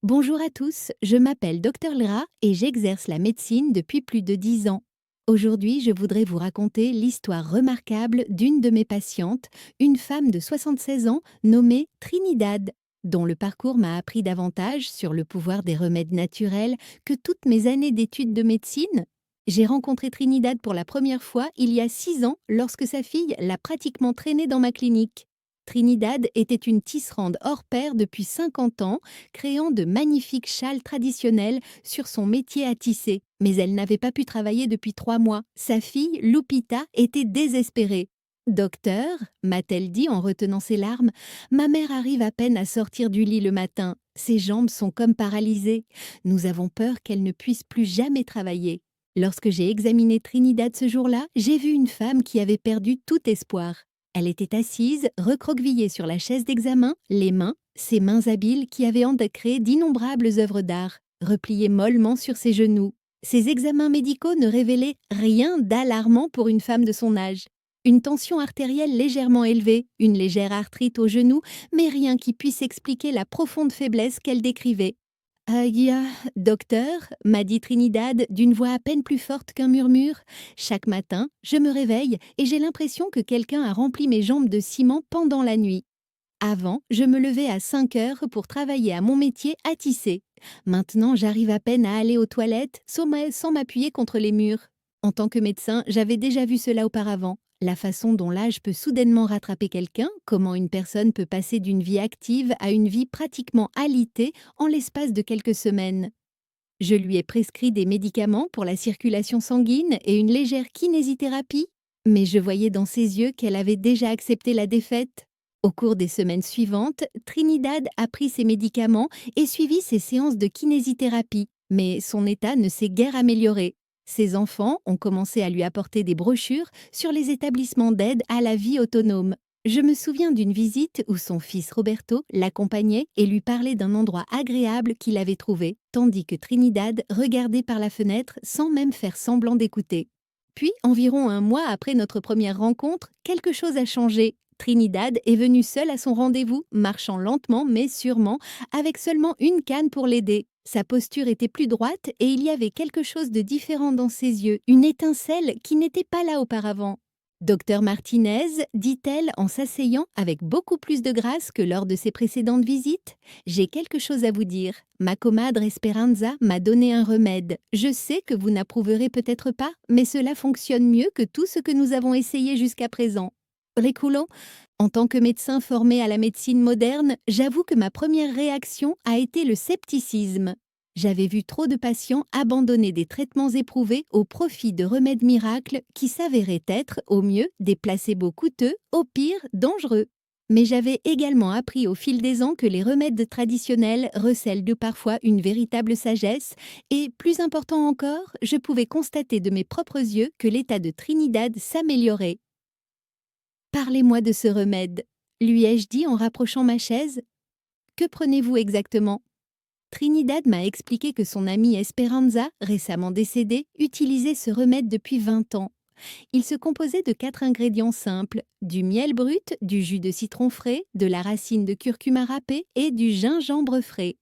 Bonjour à tous, je m'appelle Dr Lra et j'exerce la médecine depuis plus de 10 ans. Aujourd'hui, je voudrais vous raconter l'histoire remarquable d'une de mes patientes, une femme de 76 ans nommée Trinidad, dont le parcours m'a appris davantage sur le pouvoir des remèdes naturels que toutes mes années d'études de médecine. J'ai rencontré Trinidad pour la première fois il y a 6 ans lorsque sa fille l'a pratiquement traînée dans ma clinique. Trinidad était une tisserande hors pair depuis 50 ans, créant de magnifiques châles traditionnels sur son métier à tisser. Mais elle n'avait pas pu travailler depuis 3 mois. Sa fille, Lupita, était désespérée. Docteur, m'a-t-elle dit en retenant ses larmes, ma mère arrive à peine à sortir du lit le matin. Ses jambes sont comme paralysées. Nous avons peur qu'elle ne puisse plus jamais travailler. Lorsque j'ai examiné Trinidad ce jour-là, j'ai vu une femme qui avait perdu tout espoir. Elle était assise, recroquevillée sur la chaise d'examen, ses mains habiles qui avaient créé d'innombrables œuvres d'art, repliées mollement sur ses genoux. Ces examens médicaux ne révélaient rien d'alarmant pour une femme de son âge. Une tension artérielle légèrement élevée, une légère arthrite au genou, mais rien qui puisse expliquer la profonde faiblesse qu'elle décrivait. Aïe, docteur, m'a dit Trinidad d'une voix à peine plus forte qu'un murmure. Chaque matin, je me réveille et j'ai l'impression que quelqu'un a rempli mes jambes de ciment pendant la nuit. Avant, je me levais à 5 heures pour travailler à mon métier à tisser. Maintenant, j'arrive à peine à aller aux toilettes sans m'appuyer contre les murs. En tant que médecin, j'avais déjà vu cela auparavant. La façon dont l'âge peut soudainement rattraper quelqu'un, comment une personne peut passer d'une vie active à une vie pratiquement alitée en l'espace de quelques semaines. Je lui ai prescrit des médicaments pour la circulation sanguine et une légère kinésithérapie, mais je voyais dans ses yeux qu'elle avait déjà accepté la défaite. Au cours des semaines suivantes, Trinidad a pris ses médicaments et suivi ses séances de kinésithérapie, mais son état ne s'est guère amélioré. Ses enfants ont commencé à lui apporter des brochures sur les établissements d'aide à la vie autonome. Je me souviens d'une visite où son fils Roberto l'accompagnait et lui parlait d'un endroit agréable qu'il avait trouvé, tandis que Trinidad regardait par la fenêtre sans même faire semblant d'écouter. Puis, environ un mois après notre première rencontre, quelque chose a changé. Trinidad est venue seule à son rendez-vous, marchant lentement mais sûrement, avec seulement une canne pour l'aider. Sa posture était plus droite et il y avait quelque chose de différent dans ses yeux, une étincelle qui n'était pas là auparavant. Docteur Martinez, dit-elle en s'asseyant avec beaucoup plus de grâce que lors de ses précédentes visites, j'ai quelque chose à vous dire. Ma comadre Esperanza m'a donné un remède. Je sais que vous n'approuverez peut-être pas, mais cela fonctionne mieux que tout ce que nous avons essayé jusqu'à présent. Reculons. En tant que médecin formé à la médecine moderne, j'avoue que ma première réaction a été le scepticisme. J'avais vu trop de patients abandonner des traitements éprouvés au profit de remèdes miracles qui s'avéraient être, au mieux, des placebos coûteux, au pire, dangereux. Mais j'avais également appris au fil des ans que les remèdes traditionnels recèlent de parfois une véritable sagesse et, plus important encore, je pouvais constater de mes propres yeux que l'état de Trinidad s'améliorait. Parlez-moi de ce remède, lui ai-je dit en rapprochant ma chaise. Que prenez-vous exactement? Trinidad m'a expliqué que son amie Esperanza, récemment décédée, utilisait ce remède depuis 20 ans. Il se composait de 4 ingrédients simples, du miel brut, du jus de citron frais, de la racine de curcuma râpée et du gingembre frais.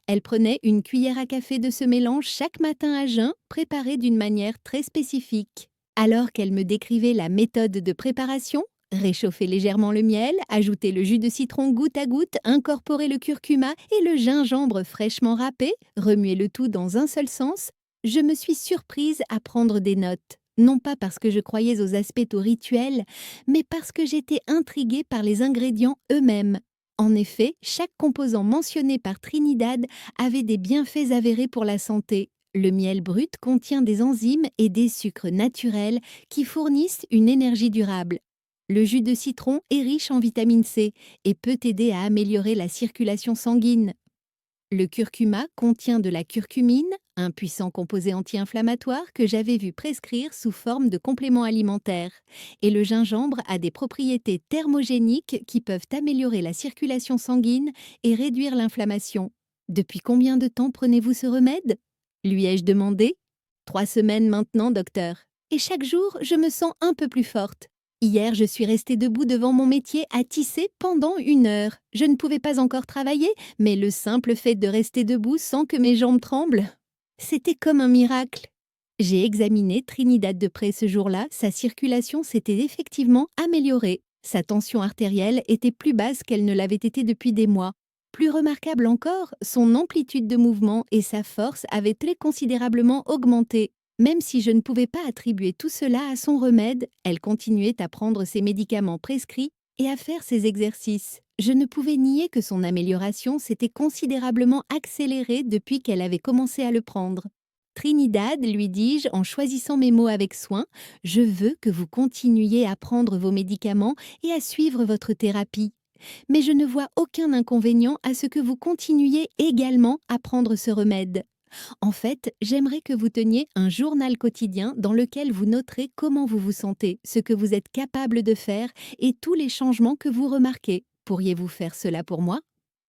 Elle prenait une cuillère à café de ce mélange chaque matin à jeun, préparé d'une manière très spécifique. Alors qu'elle me décrivait la méthode de préparation, réchauffer légèrement le miel, ajouter le jus de citron goutte à goutte, incorporer le curcuma et le gingembre fraîchement râpé, remuer le tout dans un seul sens, je me suis surprise à prendre des notes. Non pas parce que je croyais aux aspects au rituel, mais parce que j'étais intriguée par les ingrédients eux-mêmes. En effet, chaque composant mentionné par Trinidad avait des bienfaits avérés pour la santé. Le miel brut contient des enzymes et des sucres naturels qui fournissent une énergie durable. Le jus de citron est riche en vitamine C et peut aider à améliorer la circulation sanguine. Le curcuma contient de la curcumine, un puissant composé anti-inflammatoire que j'avais vu prescrire sous forme de complément alimentaire. Et le gingembre a des propriétés thermogéniques qui peuvent améliorer la circulation sanguine et réduire l'inflammation. Depuis combien de temps prenez-vous ce remède? Lui ai-je demandé. 3 semaines maintenant, docteur. Et chaque jour, je me sens un peu plus forte. Hier, je suis restée debout devant mon métier à tisser pendant 1 heure. Je ne pouvais pas encore travailler, mais le simple fait de rester debout sans que mes jambes tremblent, c'était comme un miracle. J'ai examiné Trinidad de près ce jour-là, sa circulation s'était effectivement améliorée. Sa tension artérielle était plus basse qu'elle ne l'avait été depuis des mois. Plus remarquable encore, son amplitude de mouvement et sa force avaient très considérablement augmenté. Même si je ne pouvais pas attribuer tout cela à son remède, elle continuait à prendre ses médicaments prescrits et à faire ses exercices. Je ne pouvais nier que son amélioration s'était considérablement accélérée depuis qu'elle avait commencé à le prendre. Trinidad, lui dis-je en choisissant mes mots avec soin, je veux que vous continuiez à prendre vos médicaments et à suivre votre thérapie. Mais je ne vois aucun inconvénient à ce que vous continuiez également à prendre ce remède. En fait, j'aimerais que vous teniez un journal quotidien dans lequel vous noterez comment vous vous sentez, ce que vous êtes capable de faire et tous les changements que vous remarquez. Pourriez-vous faire cela pour moi?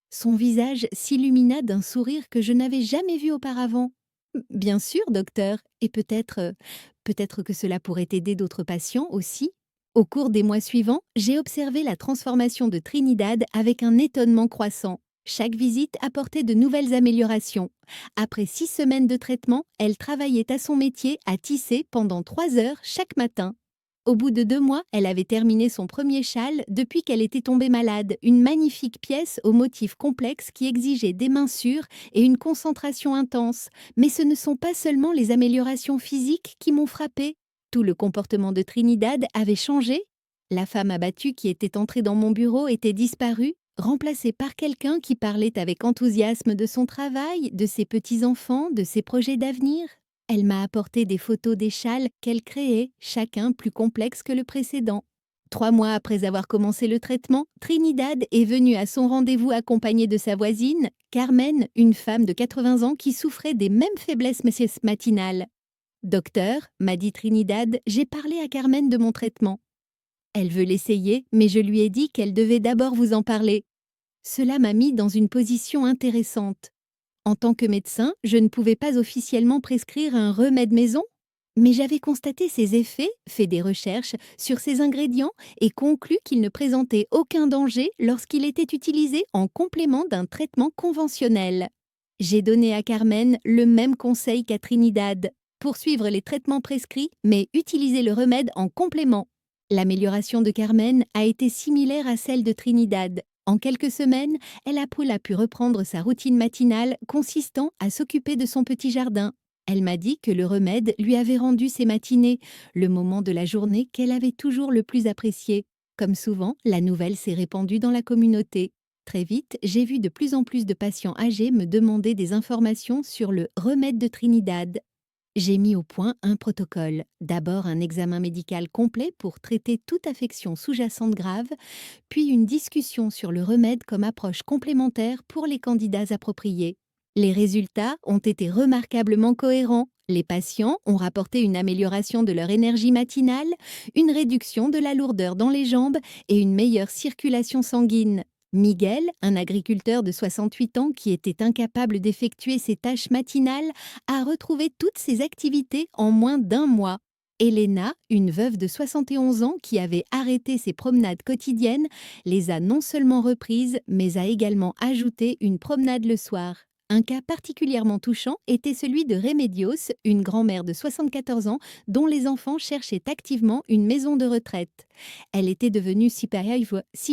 Son visage s'illumina d'un sourire que je n'avais jamais vu auparavant. Bien sûr, docteur, et peut-être que cela pourrait aider d'autres patients aussi. Au cours des mois suivants, j'ai observé la transformation de Trinidad avec un étonnement croissant. Chaque visite apportait de nouvelles améliorations. Après 6 semaines de traitement, elle travaillait à son métier à tisser pendant 3 heures chaque matin. Au bout de 2 mois, elle avait terminé son premier châle depuis qu'elle était tombée malade, une magnifique pièce aux motifs complexes qui exigeait des mains sûres et une concentration intense. Mais ce ne sont pas seulement les améliorations physiques qui m'ont frappée. Tout le comportement de Trinidad avait changé. La femme abattue qui était entrée dans mon bureau était disparue, remplacée par quelqu'un qui parlait avec enthousiasme de son travail, de ses petits-enfants, de ses projets d'avenir. Elle m'a apporté des photos des châles qu'elle créait, chacun plus complexe que le précédent. 3 mois après avoir commencé le traitement, Trinidad est venue à son rendez-vous accompagnée de sa voisine, Carmen, une femme de 80 ans qui souffrait des mêmes faiblesses matinales. Docteur, m'a dit Trinidad, j'ai parlé à Carmen de mon traitement. Elle veut l'essayer, mais je lui ai dit qu'elle devait d'abord vous en parler. Cela m'a mis dans une position intéressante. En tant que médecin, je ne pouvais pas officiellement prescrire un remède maison, mais j'avais constaté ses effets, fait des recherches sur ses ingrédients et conclu qu'il ne présentait aucun danger lorsqu'il était utilisé en complément d'un traitement conventionnel. J'ai donné à Carmen le même conseil qu'à Trinidad, poursuivre les traitements prescrits, mais utiliser le remède en complément. L'amélioration de Carmen a été similaire à celle de Trinidad. En quelques semaines, elle a pu reprendre sa routine matinale consistant à s'occuper de son petit jardin. Elle m'a dit que le remède lui avait rendu ses matinées, le moment de la journée qu'elle avait toujours le plus apprécié. Comme souvent, la nouvelle s'est répandue dans la communauté. Très vite, j'ai vu de plus en plus de patients âgés me demander des informations sur le remède de Trinidad. J'ai mis au point un protocole. D'abord un examen médical complet pour traiter toute affection sous-jacente grave, puis une discussion sur le remède comme approche complémentaire pour les candidats appropriés. Les résultats ont été remarquablement cohérents. Les patients ont rapporté une amélioration de leur énergie matinale, une réduction de la lourdeur dans les jambes et une meilleure circulation sanguine. Miguel, un agriculteur de 68 ans qui était incapable d'effectuer ses tâches matinales, a retrouvé toutes ses activités en moins d'1 mois. Elena, une veuve de 71 ans qui avait arrêté ses promenades quotidiennes, les a non seulement reprises, mais a également ajouté une promenade le soir. Un cas particulièrement touchant était celui de Remedios, une grand-mère de 74 ans dont les enfants cherchaient activement une maison de retraite. Elle était devenue si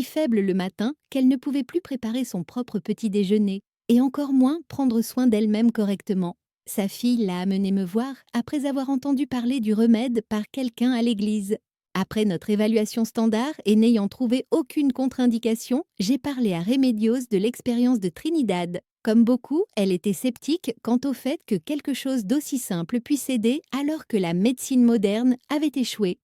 faible le matin qu'elle ne pouvait plus préparer son propre petit déjeuner, et encore moins prendre soin d'elle-même correctement. Sa fille l'a amenée me voir après avoir entendu parler du remède par quelqu'un à l'église. Après notre évaluation standard et n'ayant trouvé aucune contre-indication, j'ai parlé à Remedios de l'expérience de Trinidad. Comme beaucoup, elle était sceptique quant au fait que quelque chose d'aussi simple puisse aider alors que la médecine moderne avait échoué.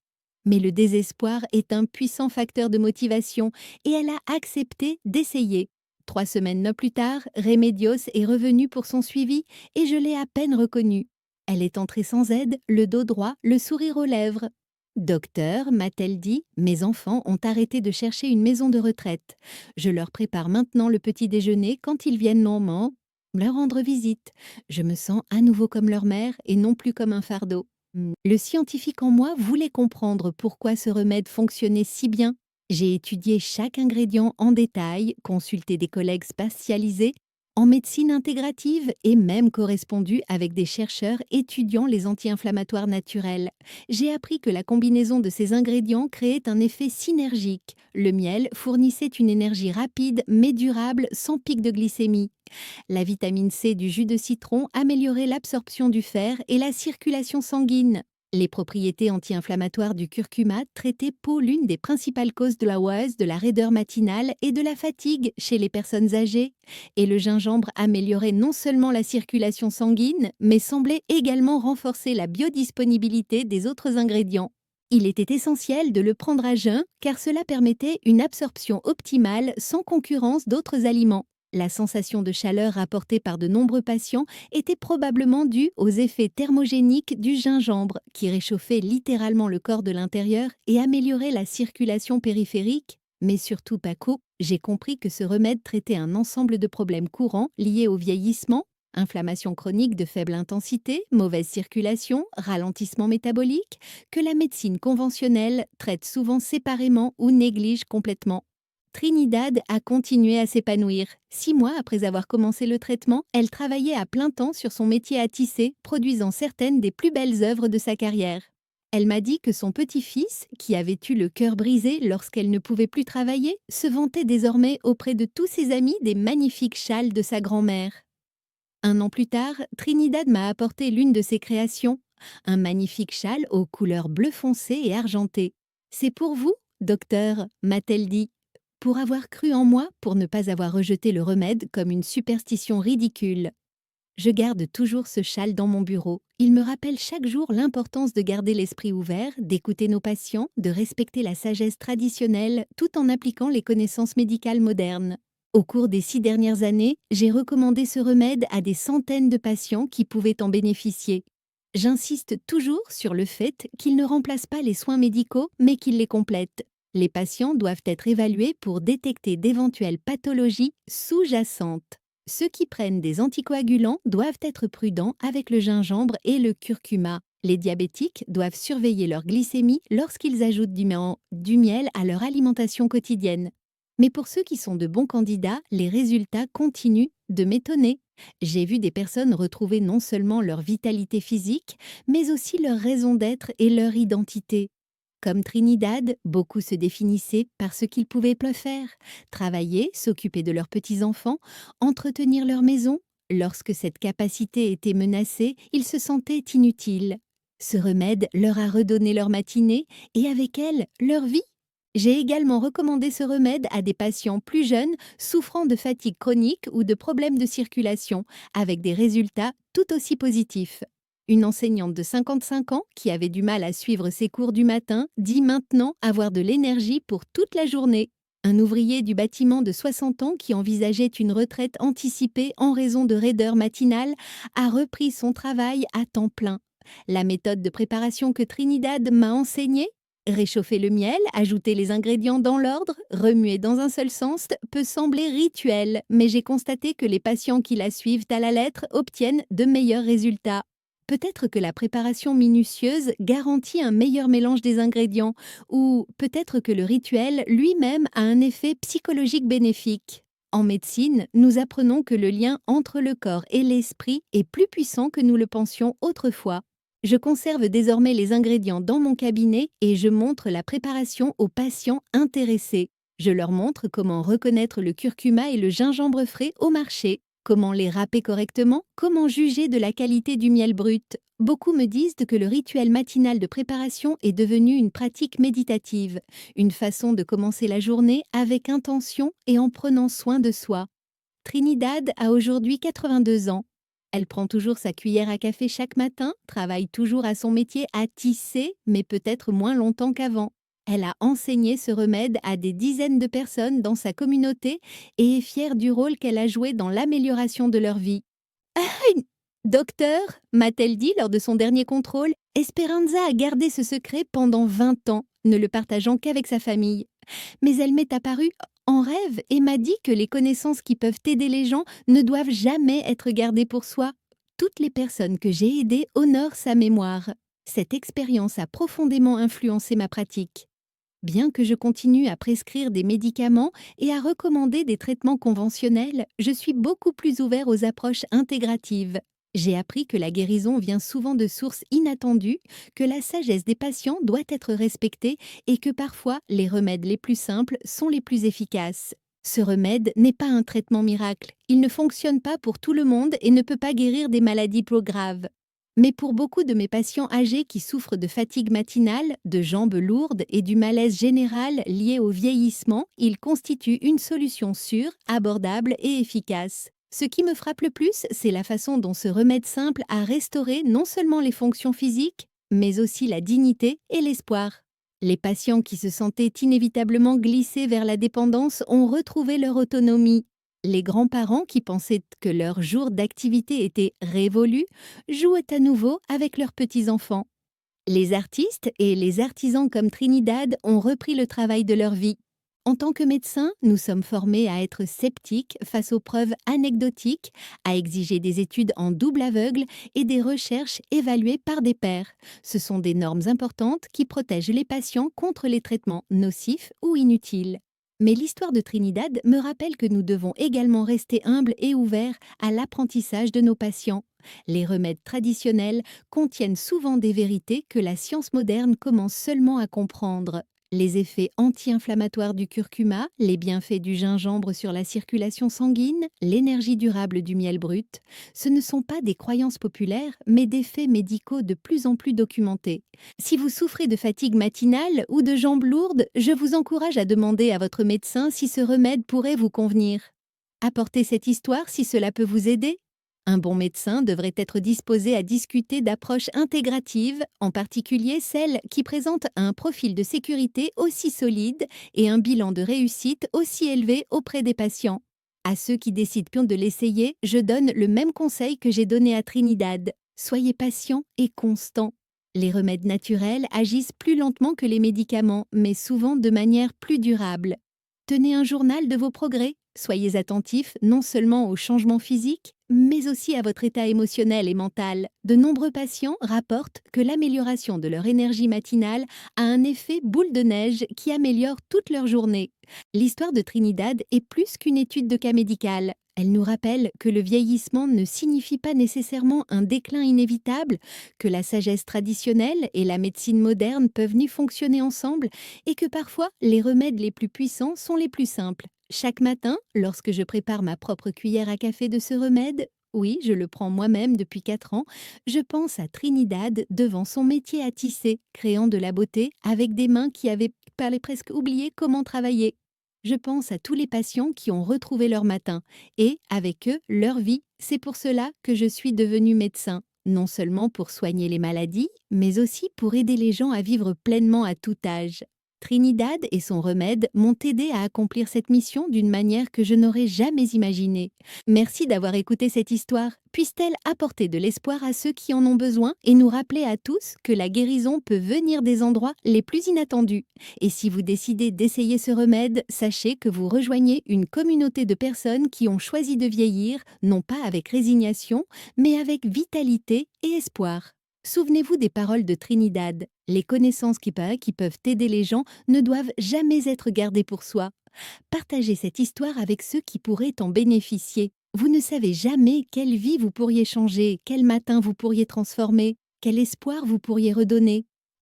Mais le désespoir est un puissant facteur de motivation et elle a accepté d'essayer. 3 semaines plus tard, Remedios est revenue pour son suivi et je l'ai à peine reconnue. Elle est entrée sans aide, le dos droit, le sourire aux lèvres. Docteur, m'a-t-elle dit, mes enfants ont arrêté de chercher une maison de retraite. Je leur prépare maintenant le petit déjeuner quand ils viennent leur rendre visite. Je me sens à nouveau comme leur mère et non plus comme un fardeau. Le scientifique en moi voulait comprendre pourquoi ce remède fonctionnait si bien. J'ai étudié chaque ingrédient en détail, consulté des collègues spécialisés en médecine intégrative et même correspondu avec des chercheurs étudiant les anti-inflammatoires naturels. J'ai appris que la combinaison de ces ingrédients créait un effet synergique. Le miel fournissait une énergie rapide mais durable sans pic de glycémie. La vitamine C du jus de citron améliorait l'absorption du fer et la circulation sanguine. Les propriétés anti-inflammatoires du curcuma traitaient pour l'une des principales causes de la OAS, de la raideur matinale et de la fatigue chez les personnes âgées. Et le gingembre améliorait non seulement la circulation sanguine, mais semblait également renforcer la biodisponibilité des autres ingrédients. Il était essentiel de le prendre à jeun car cela permettait une absorption optimale sans concurrence d'autres aliments. La sensation de chaleur rapportée par de nombreux patients était probablement due aux effets thermogéniques du gingembre, qui réchauffait littéralement le corps de l'intérieur et améliorait la circulation périphérique. Mais surtout, Paco, j'ai compris que ce remède traitait un ensemble de problèmes courants liés au vieillissement, inflammation chronique de faible intensité, mauvaise circulation, ralentissement métabolique, que la médecine conventionnelle traite souvent séparément ou néglige complètement. Trinidad a continué à s'épanouir. 6 mois après avoir commencé le traitement, elle travaillait à plein temps sur son métier à tisser, produisant certaines des plus belles œuvres de sa carrière. Elle m'a dit que son petit-fils, qui avait eu le cœur brisé lorsqu'elle ne pouvait plus travailler, se vantait désormais auprès de tous ses amis des magnifiques châles de sa grand-mère. 1 an plus tard, Trinidad m'a apporté l'une de ses créations, un magnifique châle aux couleurs bleu foncé et argenté. C'est pour vous, docteur, m'a-t-elle dit, pour avoir cru en moi, pour ne pas avoir rejeté le remède comme une superstition ridicule. Je garde toujours ce châle dans mon bureau. Il me rappelle chaque jour l'importance de garder l'esprit ouvert, d'écouter nos patients, de respecter la sagesse traditionnelle tout en appliquant les connaissances médicales modernes. Au cours des 6 dernières années, j'ai recommandé ce remède à des centaines de patients qui pouvaient en bénéficier. J'insiste toujours sur le fait qu'il ne remplace pas les soins médicaux, mais qu'il les complète. Les patients doivent être évalués pour détecter d'éventuelles pathologies sous-jacentes. Ceux qui prennent des anticoagulants doivent être prudents avec le gingembre et le curcuma. Les diabétiques doivent surveiller leur glycémie lorsqu'ils ajoutent du miel à leur alimentation quotidienne. Mais pour ceux qui sont de bons candidats, les résultats continuent de m'étonner. J'ai vu des personnes retrouver non seulement leur vitalité physique, mais aussi leur raison d'être et leur identité. Comme Trinidad, beaucoup se définissaient par ce qu'ils pouvaient faire, travailler, s'occuper de leurs petits-enfants, entretenir leur maison. Lorsque cette capacité était menacée, ils se sentaient inutiles. Ce remède leur a redonné leur matinée et avec elle, leur vie. J'ai également recommandé ce remède à des patients plus jeunes souffrant de fatigue chronique ou de problèmes de circulation, avec des résultats tout aussi positifs. Une enseignante de 55 ans, qui avait du mal à suivre ses cours du matin, dit maintenant avoir de l'énergie pour toute la journée. Un ouvrier du bâtiment de 60 ans qui envisageait une retraite anticipée en raison de raideur matinale a repris son travail à temps plein. La méthode de préparation que Trinidad m'a enseignée, réchauffer le miel, ajouter les ingrédients dans l'ordre, remuer dans un seul sens, peut sembler rituel, mais j'ai constaté que les patients qui la suivent à la lettre obtiennent de meilleurs résultats. Peut-être que la préparation minutieuse garantit un meilleur mélange des ingrédients, ou peut-être que le rituel lui-même a un effet psychologique bénéfique. En médecine, nous apprenons que le lien entre le corps et l'esprit est plus puissant que nous le pensions autrefois. Je conserve désormais les ingrédients dans mon cabinet et je montre la préparation aux patients intéressés. Je leur montre comment reconnaître le curcuma et le gingembre frais au marché, comment les râper correctement, comment juger de la qualité du miel brut. Beaucoup me disent que le rituel matinal de préparation est devenu une pratique méditative, une façon de commencer la journée avec intention et en prenant soin de soi. Trinidad a aujourd'hui 82 ans. Elle prend toujours sa cuillère à café chaque matin, travaille toujours à son métier à tisser, mais peut-être moins longtemps qu'avant. Elle a enseigné ce remède à des dizaines de personnes dans sa communauté et est fière du rôle qu'elle a joué dans l'amélioration de leur vie. Docteur, m'a-t-elle dit lors de son dernier contrôle, Esperanza a gardé ce secret pendant 20 ans, ne le partageant qu'avec sa famille. Mais elle m'est apparue en rêve et m'a dit que les connaissances qui peuvent aider les gens ne doivent jamais être gardées pour soi. Toutes les personnes que j'ai aidées honorent sa mémoire. Cette expérience a profondément influencé ma pratique. Bien que je continue à prescrire des médicaments et à recommander des traitements conventionnels, je suis beaucoup plus ouvert aux approches intégratives. J'ai appris que la guérison vient souvent de sources inattendues, que la sagesse des patients doit être respectée et que parfois les remèdes les plus simples sont les plus efficaces. Ce remède n'est pas un traitement miracle, il ne fonctionne pas pour tout le monde et ne peut pas guérir des maladies plus graves. Mais pour beaucoup de mes patients âgés qui souffrent de fatigue matinale, de jambes lourdes et du malaise général lié au vieillissement, il constitue une solution sûre, abordable et efficace. Ce qui me frappe le plus, c'est la façon dont ce remède simple a restauré non seulement les fonctions physiques, mais aussi la dignité et l'espoir. Les patients qui se sentaient inévitablement glissés vers la dépendance ont retrouvé leur autonomie. Les grands-parents qui pensaient que leur jour d'activité était révolu jouent à nouveau avec leurs petits-enfants. Les artistes et les artisans comme Trinidad ont repris le travail de leur vie. En tant que médecins, nous sommes formés à être sceptiques face aux preuves anecdotiques, à exiger des études en double aveugle et des recherches évaluées par des pairs. Ce sont des normes importantes qui protègent les patients contre les traitements nocifs ou inutiles. Mais l'histoire de Trinidad me rappelle que nous devons également rester humbles et ouverts à l'apprentissage de nos patients. Les remèdes traditionnels contiennent souvent des vérités que la science moderne commence seulement à comprendre. Les effets anti-inflammatoires du curcuma, les bienfaits du gingembre sur la circulation sanguine, l'énergie durable du miel brut, ce ne sont pas des croyances populaires, mais des faits médicaux de plus en plus documentés. Si vous souffrez de fatigue matinale ou de jambes lourdes, je vous encourage à demander à votre médecin si ce remède pourrait vous convenir. Apportez cette histoire si cela peut vous aider. Un bon médecin devrait être disposé à discuter d'approches intégratives, en particulier celles qui présentent un profil de sécurité aussi solide et un bilan de réussite aussi élevé auprès des patients. À ceux qui décident de l'essayer, je donne le même conseil que j'ai donné à Trinidad. Soyez patient et constant. Les remèdes naturels agissent plus lentement que les médicaments, mais souvent de manière plus durable. Tenez un journal de vos progrès. Soyez attentifs non seulement aux changements physiques, mais aussi à votre état émotionnel et mental. De nombreux patients rapportent que l'amélioration de leur énergie matinale a un effet boule de neige qui améliore toute leur journée. L'histoire de Trinidad est plus qu'une étude de cas médical. Elle nous rappelle que le vieillissement ne signifie pas nécessairement un déclin inévitable, que la sagesse traditionnelle et la médecine moderne peuvent ni fonctionner ensemble et que parfois les remèdes les plus puissants sont les plus simples. Chaque matin, lorsque je prépare ma propre cuillère à café de ce remède, oui, je le prends moi-même depuis 4 ans, je pense à Trinidad devant son métier à tisser, créant de la beauté avec des mains qui avaient presque oublié comment travailler. Je pense à tous les patients qui ont retrouvé leur matin et, avec eux, leur vie. C'est pour cela que je suis devenue médecin, non seulement pour soigner les maladies, mais aussi pour aider les gens à vivre pleinement à tout âge. Trinidad et son remède m'ont aidé à accomplir cette mission d'une manière que je n'aurais jamais imaginée. Merci d'avoir écouté cette histoire. Puisse-t-elle apporter de l'espoir à ceux qui en ont besoin et nous rappeler à tous que la guérison peut venir des endroits les plus inattendus. Et si vous décidez d'essayer ce remède, sachez que vous rejoignez une communauté de personnes qui ont choisi de vieillir, non pas avec résignation, mais avec vitalité et espoir. Souvenez-vous des paroles de Trinidad. Les connaissances qui peuvent aider les gens ne doivent jamais être gardées pour soi. Partagez cette histoire avec ceux qui pourraient en bénéficier. Vous ne savez jamais quelle vie vous pourriez changer, quel matin vous pourriez transformer, quel espoir vous pourriez redonner.